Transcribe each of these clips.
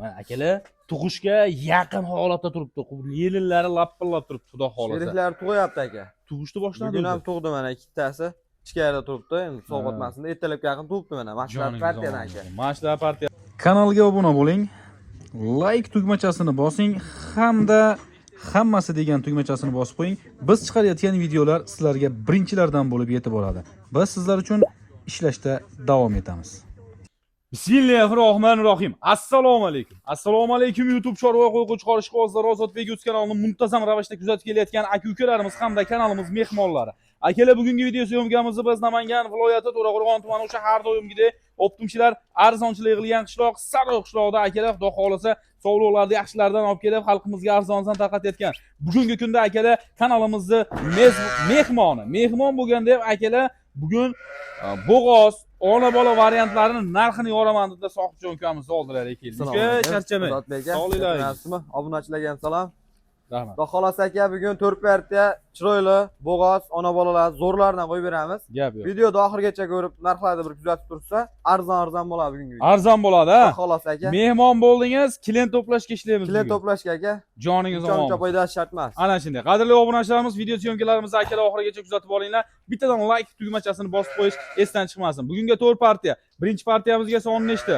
Mana akalar tug'ishga yaqin holatda turibdi. Yelinlari lapillab turibdi, xudo xolasa. Sheriklar tug'yapti aka. Tug'ishni boshladi. Bugun ham tug'di mana ikkitasi. Ichkarida turibdi. Endi sovg'atmasin. Ertalabga yaqin tug'ibdi mana. Mashlar partiyadan aka. Mashlar partiya. Kanalga obuna bo'ling. Like tugmachasini bosing hamda hammasi degan tugmachasini bosib qo'ying. Biz chiqarayotgan videolar sizlarga birinchilardan bo'lib yetib boradi. Biz sizlar uchun ishlashda davom etamiz. Bismillahirrohmanirrohim. Assalomu alaykum. Assalomu alaykum YouTube chorva qo'yqu chiqarish qog'ozlari Ozodbek Uz kanalini muntazam ravishda kuzatib kelayotgan aka-ukalarimiz hamda kanalimiz mehmonlari. Akalar, bugungi video syomkamizni biz Namangan viloyati To'raqo'rg'on tumani shahar doimgidek optimchilar arzonchilik qilgan qishloq Saroq qishlog'ida akalar xudo xolasa sog'liqlarni yaxshilardan olib kelib xalqimizga arzondan tarqatayotgan. Bugungi kunda akalar kanalimizni mehmon bo'lgan deb akalar bugun bo'g'oz ona bola variantlarini narxini yoraman deb sohibjon ukamizni oldilariga keldik. Charchamang. Sog'liqlarmi? Obunachilarga salom. Rahmat. Xudo xolasa aka, bugun 4 partiya chiroyli bo'g'oz ona bolalar zo'rlardan qo'yib beramiz. Gap yo'q. Videoni oxirigacha ko'rib, narxlarni bir kuzatib tursa, arzon bo'ladi bugungi video. Arzon bo'ladi, ha? Xudo xolasa aka. Mehmon bo'ldingiz, klient to'plashga ishlaymiz. Klient to'plashga aka. Joningiz omon. Choncha foydasi shart emas. Ana shunday. Qadrli obunachilarimiz, video syomkalarimizni akalar oxirigacha kuzatib olinglar. Bittadan like tugmachasini bosib qo'yish esdan chiqmasin. Bugungi 4 partiya. Birinchi partiyamizga soni nechta?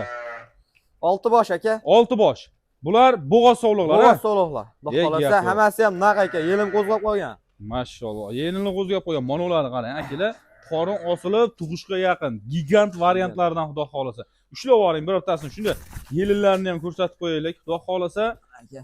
6 bosh aka. 6 bosh. Bular bo'g'oz sog'liqlar. Bo'g'oz sog'liqlar. Xudo xolasa hammasi ham naq aka, yelim qo'zg'ab qo'ygan. Mashalloh. Yenini qo'zg'ab qo'ygan. Mana ularni qarang, akalar. Qorin osilib, tug'ishga yaqin gigant variantlardan xudo xolasa. Ushlab oling birortasini. Shunda yelinlarni ham ko'rsatib qo'yaylik. Xudo xolasa aka.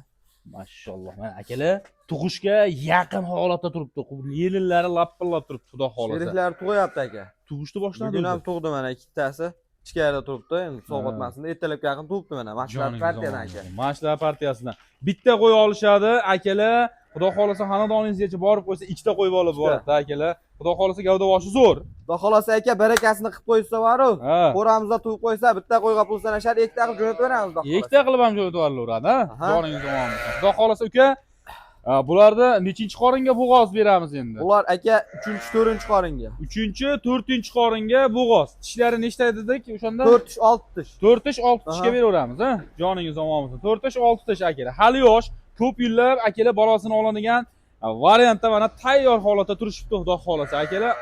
Mashalloh. Mana akalar tug'ishga yaqin holatda turibdi. Yelinlari lapillab turibdi, xudo xolasa. Sheriklar tug'yapti aka. Tug'ishni boshladi. Bugun ham tug'di mana ikkitasi. Ichkarida turibdi. Endi sovg'atmasin. Ertalabga yaqin tug'ibdi mana. Mashlar partiyadan aka. Mashlar partiyasidan. Bitta qo'y olishadi, akalar. Xudo xolasa xonadoningizgacha borib qo'ysa, ikkita qo'yib olib boradi, akalar. Xudo xolasa gavdavoshi zo'r. Xudo xolasa aka, barakasini qilib qo'ysa bor-ku. Qo'ramizda tug'ib qo'ysa, bitta qo'yga pul sanashar, ikkita qilib jo'natib beramiz, xudo xolasa. Ikkita qilib ham jo'natib yuboraveradi, ha? Joningiz omon bo'lsin. Xudo xolasa uka, bularda nechinchi qoringa bo'g'oz beramiz endi? Ular aka 3-4 qoringa. 3-4 qoringa bo'g'oz. Tishlari nechta dedik o'shanda? 4-6 tish. 4-6 tishga beraveramiz, ha? Joningiz omon bo'lsin. 4-6 tish akalar. Hali yosh, ko'p yillar akalar bolasini oladigan variantda mana tayyor holatda turishibdi, xudo xolasa akalar.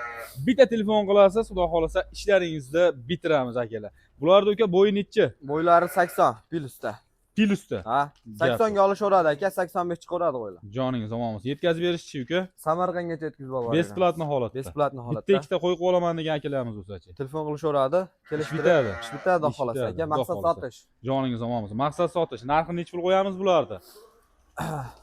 Bitta telefon qilasiz, xudo xolasa ishlaringizni bitiramiz akalar. Bularda uka bo'yi nechi? Bo'ylari 80 plyusda. Plyusda. Ha, 80 ga olishaveradi aka, 85 chiqaradi qo'ylar. Joningiz omon bo'lsin. Yetkazib berishchi uka? Samarqandgacha yetkazib yuboradi. Besplatni holatda. Besplatni holatda. Bitta ikkita qo'yib olaman degan akalarimiz bo'lsa-chi. Telefon qilishaveradi, kelishtiradi. Bitadi, xudo xolasa aka, maqsad sotish. Joningiz omon bo'lsin. Maqsad sotish. Narxini necha pul qo'yamiz bularda?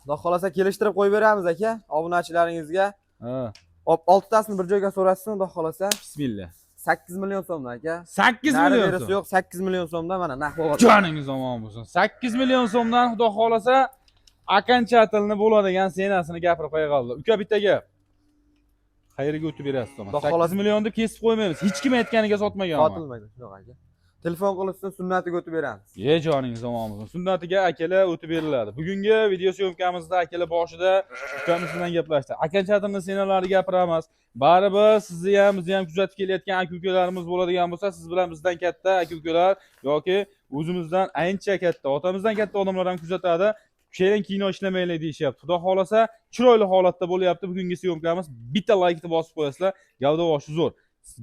Xudo xolasa kelishtirib qo'yib beramiz aka, obunachilaringizga. Ha. 6 tasini bir joyga so'rashsin, xudo xolasa. Bismillah. 8 million so'mdan aka. 8 million so'm. Yo'q, 8 million so'mdan mana naq bo'ladi. Joningiz omon bo'lsin. 8 million so'mdan xudo xolasa akanchatilni bo'ladigan senasini gapirib qo'ya qoldi. Uka bitta gap. Qayerga o'tib berasiz to'g'ri? 8 millionni kesib qo'ymaymiz. Hech kim aytganiga sotmaganman. Sotilmaydi, shunaqa aka. Telefon qilishsin, sunnatiga o'tib beramiz. Joningiz omon bo'lsin. Sunnatiga akalar o'tib beriladi. Bugungi video syomkamizda akalar boshida ukamiz bilan gaplashdi. Akanchatilni senalari gapiramiz. Baribir sizni ham, bizni ham kuzatib kelayotgan aka-ukalarimiz bo'ladigan bo'lsa, siz bilan bizdan katta aka-ukalar yoki o'zimizdan ancha katta, otamizdan katta odamlar ham kuzatadi. Keling kino ishlamaylik deyishyapti. Xudo xolasa chiroyli holatda bo'lyapti bugungi syomkamiz. Bitta like-ni bosib qo'yasizlar, gavdavoshi zo'r.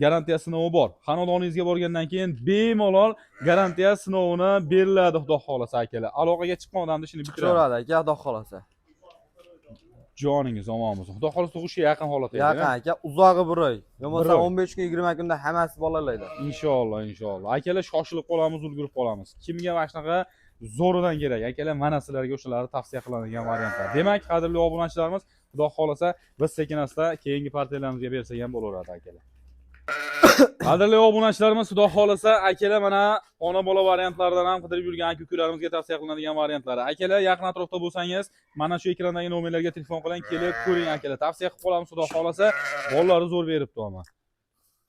Garantiya sinovi bor. Xonadoningizga borgandan keyin bemalol garantiya sinovini beriladi, xudo xolasa akalar. Aloqaga chiqqan odamni ishini bitiradi. Chiqaradi aka, xudo xolasa. Joningiz omon bo'lsin. Xudo xolasa tug'ishga yaqin holatda. Yaqin aka, uzog'i 1 oy. Bo'lmasa 15 kun, 20 kunda hammasi bolalaydi. Inshaalloh, inshaalloh. Akalar shoshilib qolamiz, ulgurib qolamiz. Kimga mana shunaqa zo'ridan kerak? Akalar mana sizlarga o'shalarni tavsiya qiladigan variantlar. Demak, qadrli obunachilarimiz, xudo xolasa biz sekin-asta keyingi partiyalarimizga bersak ham bo'laveradi akalar. Qadrli obunachilarimiz, xudo xolasa akalar mana ona bola variantlaridan ham qidirib yurgan aka-ukalarimizga tavsiya qilinadigan variantlari. Akalar yaqin atrofda bo'lsangiz, mana shu ekrandagi nomerlarga telefon qiling, kelib ko'ring akalar. Tavsiya qilib qolamiz, xudo xolasa. Bolalari zo'r beribdi ama.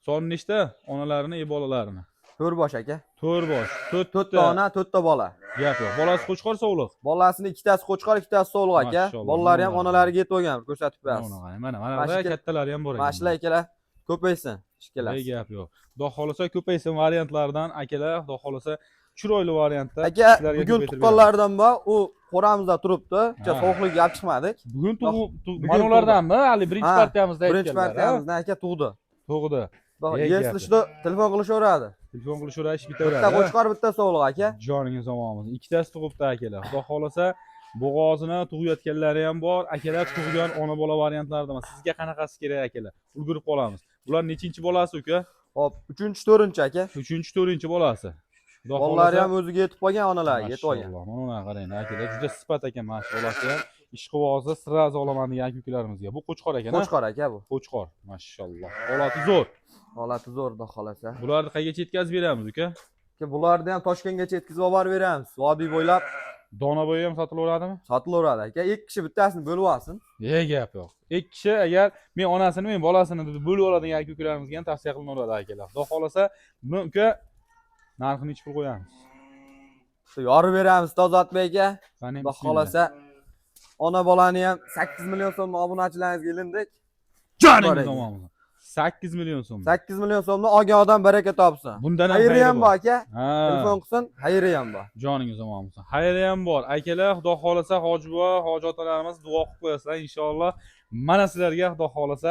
Son nechta? Onalarini, bolalarini. 4 bosh aka. 4 bosh. 4 ta ona, 4 ta bola. Gap yo'q. Bolasi qo'chqor sovliq. Bolasini ikkitasi qo'chqor, ikkitasi sovliq aka. Bolalari ham onalariga yetib olgan, ko'rsatib berasiz. Mana kattalari ham bor ekan. Mashlar akalar ko'paysin. Gap yo'q. Xudo xolasa ko'paysin variantlardan akalar, xudo xolasa chiroyli variantda aka sizlarga bugun ko'paytirib tuqqanlardan bor u qo'ramizda turibdi Ha. sovuqlik olib chiqmadik bugun bugun mana ulardanmi hali birinchi Ha, partiyamizda birinchi aytganlar partiyamizdan aka tug'di to'g'ri yelishda telefon qilishaveradi telefon qilishaverish bitta bitaveradi qo'chqor bitta so'g'liq aka joningiz omonmiz ikkitasi tug'ibdi akalar xudo xohlasa bo'g'ozini tug'ayotganlari ham bor akalar tug'gan ona bola variantlarida sizga qanaqasi kerak akalar ulgurib qolamiz bular nechinchi bolasi uka hop 3-4 aka 3-4 bolasi xudo bolalari ham o'ziga yetib qolgan onalariga yetib olgan Mashalloh, mana bunaqa qarang akalar juda sifat ekan mana shu bolasi ham ishqibozni sirazi olaman degan aka-ukalarimiz bu qo'chqor ekan qo'chqor aka bu qo'chqor mashalloh holati zo'r holati zo'r xudo xohlasa bularni qayergacha yetkazib beramiz uka aka bularni ham Toshkentgacha yetkazib olib borib beramiz vodiy bo'ylab dona bo'yi ham sotilaveradimi sotilaveradi aka ikki kishi bittasini bo'lib olsin gap yo'q ikki kishi agar men onasini men bolasini deb bo'lib oladigan aka-ukalarimizga ham tavsiya qilinaveradi akalar xudo xohlasa buni uka narxini nechi pul qo'yamiz yorib beramiz Tozatbek aka qani xudo xohlasa ona bolani ham 8 million so'm obunachilaringizga ilindik joningiz omonmi 8 million so'm 8 million so'mni olgan odam baraka topsin bundan ham xayri ham bor aka ha telefon qilsin xayri ham bor joningiz omonmi xayri ham bor akalar xudo xohlasa hoji buva hoji otalarimiz duo qilib qo'yasizlar inshaalloh mana sizlarga xudo xohlasa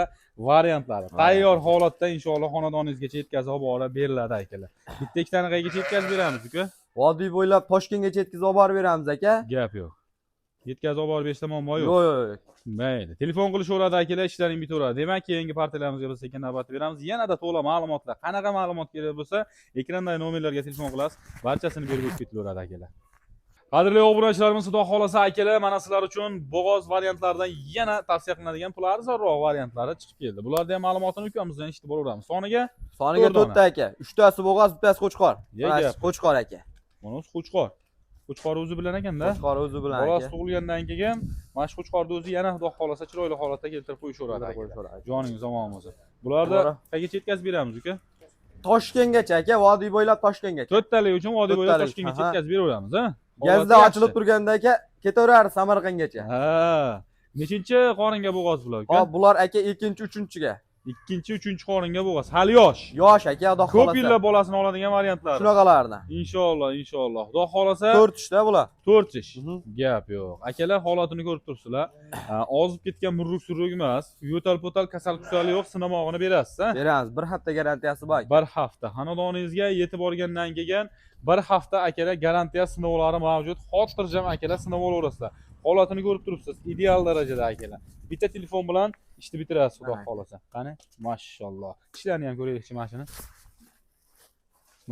variantlari tayyor holatda inshaalloh xonadoningizgacha yetkazib olib borib beriladi akalar bitta ikkitani qayergacha yetkazib beramiz uka vodiy bo'ylab Toshkentgacha yetkazib olib borib beramiz aka gap yo'q yetkazib olib borib berishda muammo yo'q yo'q mayli telefon qilishaveradi akalar ishlaring bitaveradi demak keyingi partiyalamizga biz sekin navbatda beramiz yanada to'la ma'lumotlar qanaqa ma'lumot kerak bo'lsa ekrandagi nomerlarga telefon qilasiz barchasini berib o'tib ketaveradi akalar qadrli obunachilarimiz xudo xohlasa akalar mana sizlar uchun bo'g'oz variantlaridan yana tavsiya qilinadigan pul arzonroq variantlari chiqib keldi bularni ham ma'lumotini ukamizdan eshitib boraveramiz soniga 4 ta aka 3tasi bo'g'oz bittasi qo'chqor gap. qo'chqor aka mana shu qo'chqor qo'chqor o'zi bilan ekanda qo'chqor o'zi bilan bolasi aka tug'ilgandan keyin mana shu qo'chqorni o'zi yana xudo xohlasa chiroyli holatda keltirib qo'yishaveradi aka joningiz omon bo'lsin bularni qayergacha yetkazib beramiz uka Toshkentgacha aka vodiy bo'ylab Toshkentgacha to'rttalik uchun vodiy bo'ylab To'rttalik, Toshkentgacha aha. yetkazib beraveramiz a gazda ochilib turganda aka ketaveradi Samarqandgacha ha nechinchi qoringa bo'g'oz bular uka hop bular aka ikkinchi uchinchiga ikkinchi uchinchi qoringa bo'g'oz hali yosh yosh aka xudo ko'p xohlasa yillar bolasini oladigan variantlar shunaqalardan inshaalloh xudo xohlasa 4 ishda bular 4 ish Mhm. gap yo'q akalar holatini ko'rib turibsizlar ozib ketgan murruk surruk emas yo'tal po'tal kasal kusali yo'q sinamog'ini berasiz a beramiz bir hafta garantiyasi bor bir hafta xonadoningizga yetib borgandan keyin bir hafta akalar garantiya sinovlari mavjud xotirjam akalar sinab olaverasizlar holatini ko'rib turibsiz ideal darajada akalar bitta telefon bilan ishni bitirasiz xudo xohlasa qani mashalloh ishlarni ham ko'raylikchi mana shuni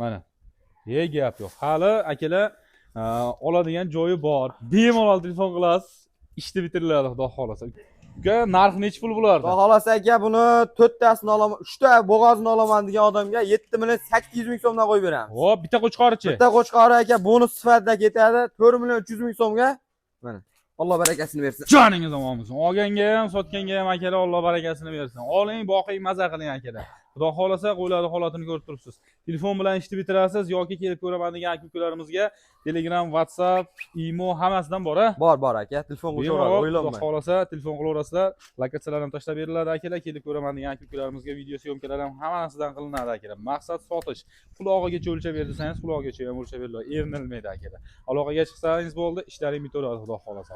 mana gap yo'q hali akalar oladigan joyi bor bemalol telefon qilasiz ishni bitiriladi xudo xohlasa uka narxi nechi pul bo'lardi xudo xohlasa aka buni 4 tasini olaman 3 ta bo'g'ozini olaman degan odamga 7 million 800 ming so'mdan qo'yib beramiz hop bitta qo'chqorichi bitta qo'chqori aka bonus sifatida ketadi 4 million 300 ming so'mga mana Alloh barakasini bersin joningiz omon bo'lsin olganga ham sotganga ham akalar Alloh barakasini bersin oling boqing maza qiling akalar xudo xohlasa qo'ylarni holatini ko'rib turibsiz telefon bilan ishni bitirasiz yoki kelib ko'raman degan aka-ukalarimizga Telegram WhatsApp imo hammasidan bor a bor aka telefon qilaveradi xudo o'ylanmang xohlasa telefon qilaverasizlar lokatsiyalar ham tashlab beriladi akalar kelib ko'raman degan aka-ukalarimizga video syomkalar ham hammasidan qilinadi akalar maqsad sotish qulog'igacha o'lchab ber desangiz qulog'igacha ham o'lchab beriladi erinilmaydi akalar aloqaga chiqsangiz bo'ldi ishlaring bitaveradi xudo xohlasa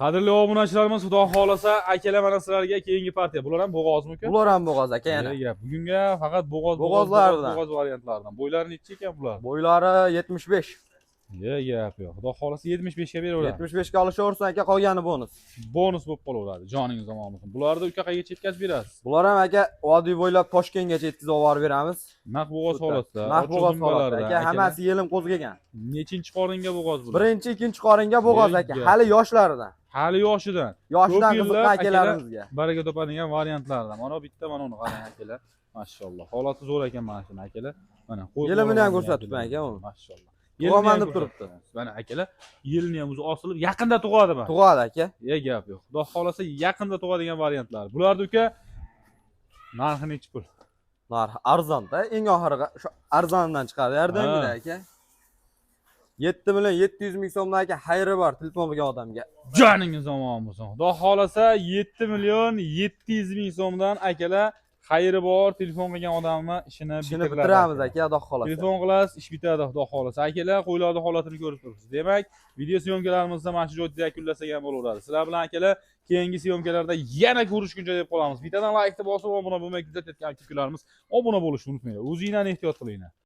qadrli obunachilarimiz xudo xohlasa akalar mana sizlarga keyingi partiya bular ham bo'g'ozmi uka bular ham bo'g'oz aka yana bugunga faqat bo'g'ozlardan bo'g'oz variantlaridan bo'ylari necha ekan bular bo'ylari 75 gap yo'q xudo xohlasa 75 ga beraveradi 75 ga olishaversin aka qolgani bonus bonus bo'lib qolaveradi joningiz omon bo'lsin bularni uka qayergacha yetkazib berasiz bular ham aka vodiy bo'ylab Toshkentgacha yetkazib olib beramiz naq bo'g'oz holatda naq bo'g'oz holatda aka hammasi yelim qo'zg'agan nechinchi qoringa bo'g'oz bular birinchi ikkinchi qoringa bo'g'oz aka hali yoshlaridan hali yoshidan qiziqqan akalarimizga baraka topadigan variantlardan mana bitta mana uni qarang akalar mashalloh holati zo'r ekan mana shuni akalar mana yelimini ham ko'rsatibman aka uni mashalloh tug'aman deb turibdi mana akalar yelini ham o'zi osilib yaqinda tug'adimi tug'adi aka gap yo'q xudo xohlasa yaqinda tug'adigan variantlar bularni uka narxi nechi pul narxi arzonda eng oxirgi shu arzonidan chiqadi yordamida aka 7 million 700 ming so'mdan aka xayri bor telefon qilgan odamga joningiz omon bo'lsin xudo xohlasa 7 million 700 ming so'mdan akalar xayri bor, telefon qilgan odamni ishini bitiramiz aka, xudo xolasa. Telefon qilasiz, ish bitadi, xudo xolasa. Akalar, qo'ylarning holatini ko'rib turibsiz. Demak, video syomkalarimizda mana shu joyda yakunlasak ham bo'laveradi. Sizlar bilan akalar keyingi syomkalarda yana ko'rishguncha deb qolamiz. Bittadan like bosib, obuna bo'lmay kuzatayotgan kukunlarimiz obuna bo'lishni unutmanglar. O'zingizlarni ehtiyot qilinglar.